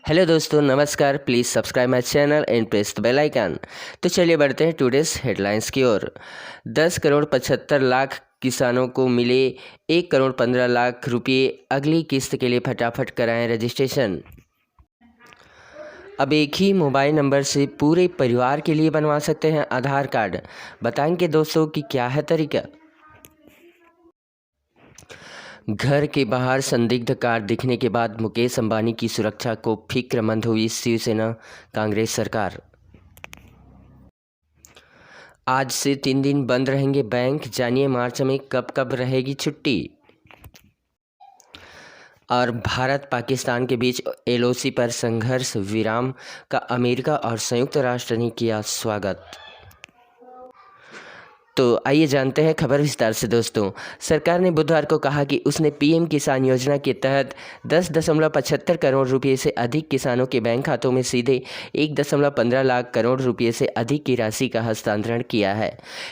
Hello दोस्तों, नमस्कार। Please subscribe my channel and press the bell icon. तो चलिए बढ़ते हैं टुडेस हेडलाइंस की ओर। 10 करोड़ 75 लाख किसानों को मिले 1 करोड़ 15 लाख रुपये। अगली किस्त के लिए फटाफट कराएं रजिस्ट्रेशन। अब एक ही मोबाइल नंबर से पूरे परिवार के लिए बनवा सकते हैं आधार कार्ड। बताएंगे दोस्तों कि क्या है तरीका। घर के बाहर संदिग्ध कार दिखने के बाद मुकेश अंबानी की सुरक्षा को फिक्रमंद हुई शिवसेना कांग्रेस सरकार। आज से 3 दिन बंद रहेंगे बैंक, जानिए मार्च में कब कब रहेगी छुट्टी। और भारत पाकिस्तान के बीच एलओसी पर संघर्ष विराम का अमेरिका और संयुक्त राष्ट्र ने किया स्वागत। तो आइए जानते हैं खबर विस्तार से दोस्तों। सरकार ने बुधवार को कहा कि उसने पीएम किसान योजना के तहत 10.75 करोड़ रुपये से अधिक किसानों के बैंक खातों में सीधे 1.15 लाख करोड़ रुपये से अधिक की राशि का हस्तांतरण किया है।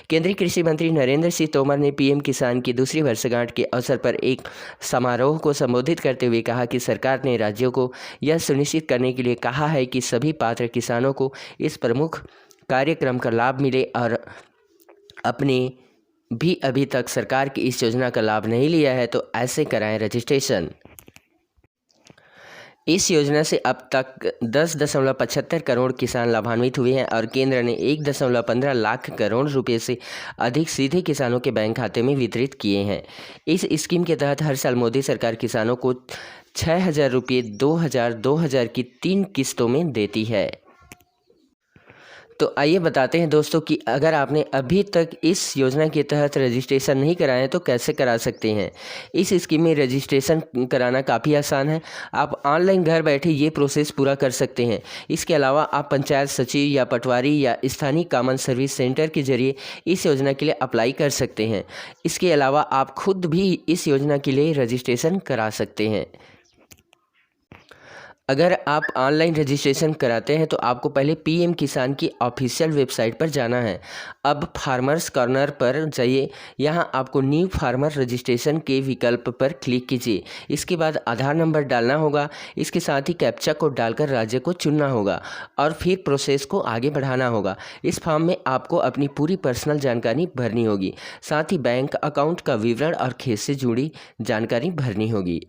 केंद्रीय कृषि मंत्री नरेंद्र सिंह तोमर ने पीएम किसान की दूसरी वर्षगांठ के अवसर पर एक समारोह को संबोधित करते हुए कहा कि सरकार ने राज्यों को यह सुनिश्चित करने के लिए कहा है कि सभी पात्र किसानों को इस प्रमुख कार्यक्रम का लाभ मिले और अपने भी अभी तक सरकार की इस योजना का लाभ नहीं लिया है तो ऐसे कराएं रजिस्ट्रेशन। इस योजना से अब तक 10.75 करोड़ किसान लाभान्वित हुए हैं और केंद्र ने 1.15 लाख करोड़ रुपए से अधिक सीधे किसानों के बैंक खाते में वितरित किए हैं। इस स्कीम के तहत हर साल मोदी सरकार किसानों को 6,000 रुपये 2,000 की 3 किस्तों में देती है। तो आइए बताते हैं दोस्तों कि अगर आपने अभी तक इस योजना के तहत रजिस्ट्रेशन नहीं कराया है तो कैसे करा सकते हैं। इस स्कीम में रजिस्ट्रेशन कराना काफ़ी आसान है। आप ऑनलाइन घर बैठे ये प्रोसेस पूरा कर सकते हैं। इसके अलावा आप पंचायत सचिव या पटवारी या स्थानीय कॉमन सर्विस सेंटर के जरिए इस योजना के लिए अप्लाई कर सकते हैं। इसके अलावा आप खुद भी इस योजना के लिए रजिस्ट्रेशन करा सकते हैं। अगर आप ऑनलाइन रजिस्ट्रेशन कराते हैं तो आपको पहले पीएम किसान की ऑफिशियल वेबसाइट पर जाना है। अब फार्मर्स कॉर्नर पर जाइए, यहाँ आपको न्यू फार्मर रजिस्ट्रेशन के विकल्प पर क्लिक कीजिए। इसके बाद आधार नंबर डालना होगा। इसके साथ ही कैप्चा कोड डालकर राज्य को चुनना होगा और फिर प्रोसेस को आगे बढ़ाना होगा। इस फॉर्म में आपको अपनी पूरी पर्सनल जानकारी भरनी होगी। साथ ही बैंक अकाउंट का विवरण और खेत से जुड़ी जानकारी भरनी होगी।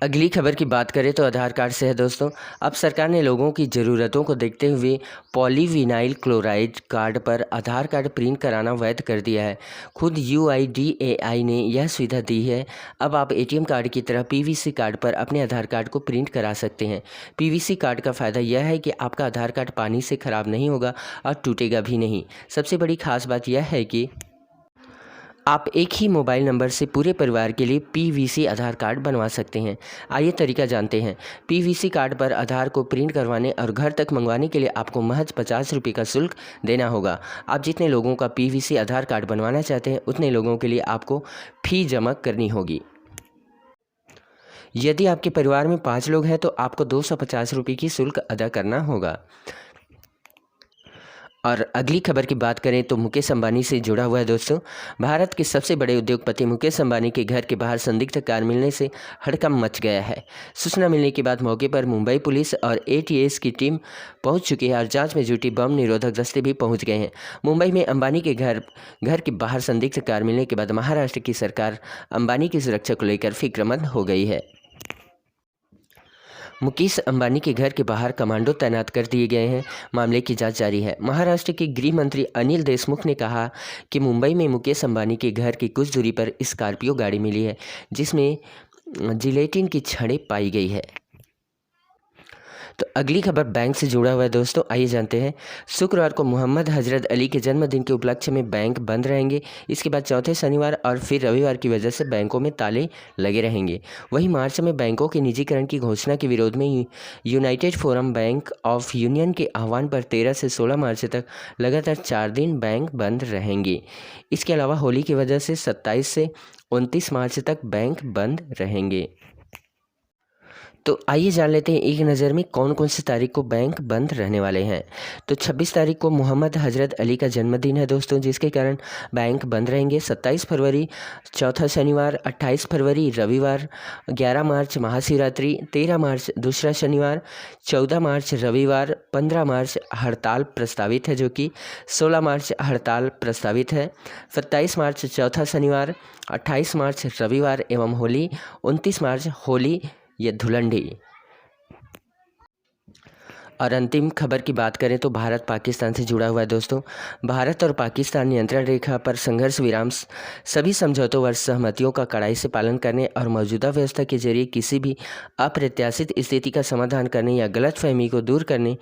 अगली खबर की बात करें तो आधार कार्ड से है दोस्तों। अब सरकार ने लोगों की ज़रूरतों को देखते हुए पॉलीविनाइल क्लोराइड कार्ड पर आधार कार्ड प्रिंट कराना वैध कर दिया है। खुद UIDAI ने यह सुविधा दी है। अब आप ATM कार्ड की तरह PVC कार्ड पर अपने आधार कार्ड को प्रिंट करा सकते हैं। PVC कार्ड का फ़ायदा यह है कि आपका आधार कार्ड पानी से ख़राब नहीं होगा और टूटेगा भी नहीं। सबसे बड़ी खास बात यह है कि आप एक ही मोबाइल नंबर से पूरे परिवार के लिए PVC आधार कार्ड बनवा सकते हैं। आइए तरीका जानते हैं। PVC कार्ड पर आधार को प्रिंट करवाने और घर तक मंगवाने के लिए आपको महज 50 रुपये का शुल्क देना होगा। आप जितने लोगों का PVC आधार कार्ड बनवाना चाहते हैं उतने लोगों के लिए आपको फ़ी जमा करनी होगी। यदि आपके परिवार में 5 लोग हैं तो आपको 250 रुपये की शुल्क अदा करना होगा। और अगली खबर की बात करें तो मुकेश अंबानी से जुड़ा हुआ है दोस्तों। भारत के सबसे बड़े उद्योगपति मुकेश अंबानी के घर के बाहर संदिग्ध कार मिलने से हड़कंप मच गया है। सूचना मिलने के बाद मौके पर मुंबई पुलिस और ATS की टीम पहुंच चुकी है और जांच में जुटी बम निरोधक दस्ते भी पहुंच गए हैं। मुंबई में अंबानी के घर के बाहर संदिग्ध कार मिलने के बाद महाराष्ट्र की सरकार अंबानी की सुरक्षा को लेकर फिक्रमंद हो गई है। मुकेश अंबानी के घर के बाहर कमांडो तैनात कर दिए गए हैं। मामले की जांच जारी है। महाराष्ट्र के गृह मंत्री अनिल देशमुख ने कहा कि मुंबई में मुकेश अंबानी के घर की कुछ दूरी पर स्कॉर्पियो गाड़ी मिली है जिसमें जिलेटिन की छड़ें पाई गई है। तो अगली खबर बैंक से जुड़ा हुआ है दोस्तों। आइए जानते हैं। शुक्रवार को मोहम्मद हजरत अली के जन्मदिन के उपलक्ष्य में बैंक बंद रहेंगे। इसके बाद चौथे शनिवार और फिर रविवार की वजह से बैंकों में ताले लगे रहेंगे। वहीं मार्च में बैंकों के निजीकरण की घोषणा के विरोध में United forum bank of union के आह्वान पर 13 से 16 मार्च तक लगातार 4 दिन बैंक बंद रहेंगे। इसके अलावा होली की वजह से 27 से 29 मार्च तक बैंक बंद रहेंगे। तो आइए जान लेते हैं एक नज़र में कौन कौन सी तारीख को बैंक बंद रहने वाले हैं। तो 26 तारीख को मोहम्मद हजरत अली का जन्मदिन है दोस्तों, जिसके कारण बैंक बंद रहेंगे। 27 फरवरी चौथा शनिवार, 28 फरवरी रविवार, 11 मार्च महाशिवरात्रि, 13 मार्च दूसरा शनिवार, 14 मार्च रविवार, 15 मार्च हड़ताल प्रस्तावित है, जो कि 16 मार्च हड़ताल प्रस्तावित है। 27 मार्च चौथा शनिवार, 28 मार्च रविवार एवं होली, 29 मार्च होली या धुलंडी। और अंतिम खबर की बात करें तो भारत पाकिस्तान से जुड़ा हुआ है दोस्तों। भारत और पाकिस्तान नियंत्रण रेखा पर संघर्ष विराम, सभी समझौतों व सहमतियों का कड़ाई से पालन करने और मौजूदा व्यवस्था के जरिए किसी भी अप्रत्याशित स्थिति का समाधान करने या गलतफहमी को दूर करने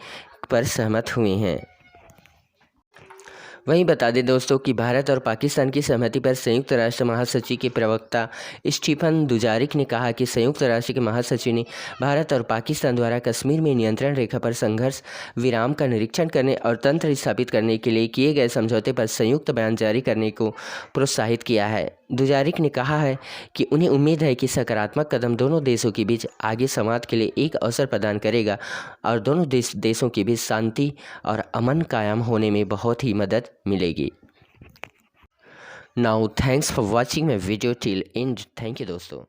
पर सहमत हुए हैं। वहीं बता दें दोस्तों कि भारत और पाकिस्तान की सहमति पर संयुक्त राष्ट्र महासचिव के प्रवक्ता स्टीफन दुजारिक ने कहा कि संयुक्त राष्ट्र के महासचिव ने भारत और पाकिस्तान द्वारा कश्मीर में नियंत्रण रेखा पर संघर्ष विराम का निरीक्षण करने और तंत्र स्थापित करने के लिए किए गए समझौते पर संयुक्त बयान जारी करने को प्रोत्साहित किया है। दुजारिक ने कहा है कि उन्हें उम्मीद है कि सकारात्मक कदम दोनों देशों के बीच आगे संवाद के लिए एक अवसर प्रदान करेगा और दोनों देशों के बीच शांति और अमन कायम होने में बहुत ही मदद मिलेगी। Now thanks for watching my video till and. Thank you दोस्तों।